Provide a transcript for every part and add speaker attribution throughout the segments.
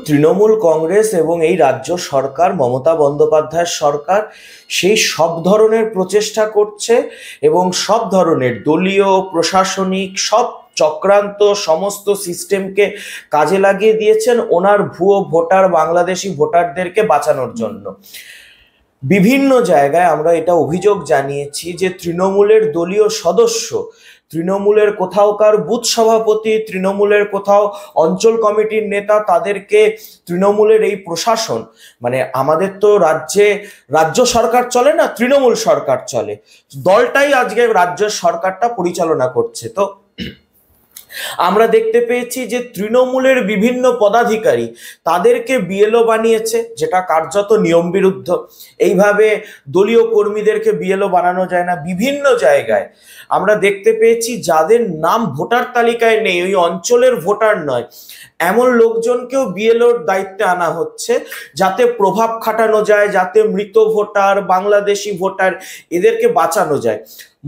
Speaker 1: তৃণমূল কংগ্রেস এবং এই রাজ্য সরকার, মমতা বন্দ্যোপাধ্যায়ের সরকার সেই সব ধরনের প্রচেষ্টা করছে এবং সব ধরনের দলীয় প্রশাসনিক সব চক্রান্ত সমস্ত সিস্টেমকে কাজে লাগিয়ে দিয়েছেন ওনার ভুয়ো ভোটার বাংলাদেশি ভোটারদেরকে বাঁচানোর জন্য। বিভিন্ন জায়গায় আমরা এটা অভিযোগ জানিয়েছি যে তৃণমূলের দলীয় সদস্য, তৃণমূলের কোথাওকার বুথ সভাপতি, তৃণমূলের কোথাও অঞ্চল কমিটির নেতা, তাদেরকে তৃণমূলের এই প্রশাসন, মানে আমাদের তো রাজ্য সরকার চলে না, তৃণমূল সরকার চলে, দলটাই আজকে রাজ্য সরকারটা পরিচালনা করছে। তো আমরা দেখতে পেয়েছি যে তৃণমূলের বিভিন্ন পদাধিকারী তাদেরকে বিএলও বানিয়েছে, যেটা কার্যত নিয়ম বিরুদ্ধ। এইভাবে দলীয় কর্মীদেরকে বিএলও বানানো যায় না। বিভিন্ন জায়গায় আমরা দেখতে পেয়েছি যাদের নাম ভোটার তালিকায় নেই, ওই অঞ্চলের ভোটার নয়, এমন লোকজনকেও বিএলওর দায়িত্বে আনা হচ্ছে, যাতে প্রভাব খাটানো যায়, যাতে মৃত ভোটার বাংলাদেশি ভোটার এদেরকে বাঁচানো যায়।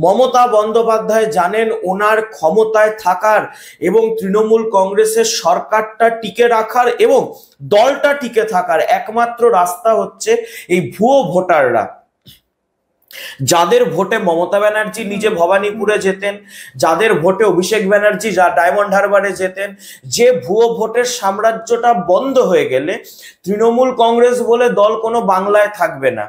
Speaker 1: মমতা বন্দ্যোপাধ্যায় জানেন ওনার ক্ষমতায় থাকার এবং তৃণমূল কংগ্রেসের সরকারটা টিকে রাখার এবং দলটা টিকে থাকার একমাত্র রাস্তা হচ্ছে এই ভুয়ো ভোটাররা, যাদের ভোটে মমতা ব্যানার্জি নিজে ভবানীপুরে যেতেন, যাদের ভোটে অভিষেক ব্যানার্জি ডায়মন্ড হারবারে যেতেন। যে ভুয়ো ভোটের সাম্রাজ্যটা বন্ধ হয়ে গেলে তৃণমূল কংগ্রেস বলে দল কোনো বাংলায় থাকবে না।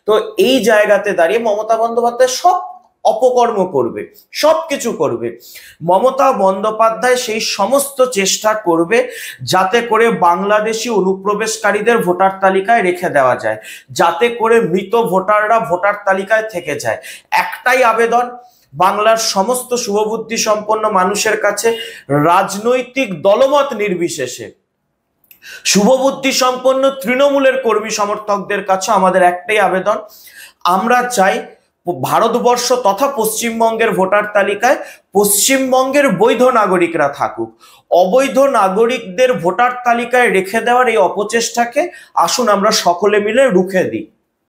Speaker 1: তো এই জায়গাতে দাঁড়িয়ে মমতা বন্দ্যোপাধ্যায় সব অপকর্ম করবে, সবকিছু করবে। মমতা বন্দ্যোপাধ্যায় সেই সমস্ত চেষ্টা করবে যাতে করে বাংলাদেশি অনুপ্রবেশকারীদের ভোটার তালিকায় রেখে দেওয়া যায়, যাতে করে মৃত ভোটাররা ভোটার তালিকায় থেকে যায়। একটাই আবেদন বাংলার সমস্ত শুভবুদ্ধি সম্পন্ন মানুষের কাছে, রাজনৈতিক দলমত নির্বিশেষে শুভবুদ্ধি সম্পন্ন তৃণমূলের কর্মী সমর্থকদের কাছে আমাদের একটাই আবেদন, আমরা চাই ভারতবর্ষ তথা পশ্চিমবঙ্গের ভোটার তালিকায় পশ্চিমবঙ্গের বৈধ নাগরিকরা থাকুক। অবৈধ নাগরিকদের ভোটার তালিকায় রেখে দেওয়ার এই অপচেষ্টাকে আসুন আমরা সকলে মিলে রুখে দিই।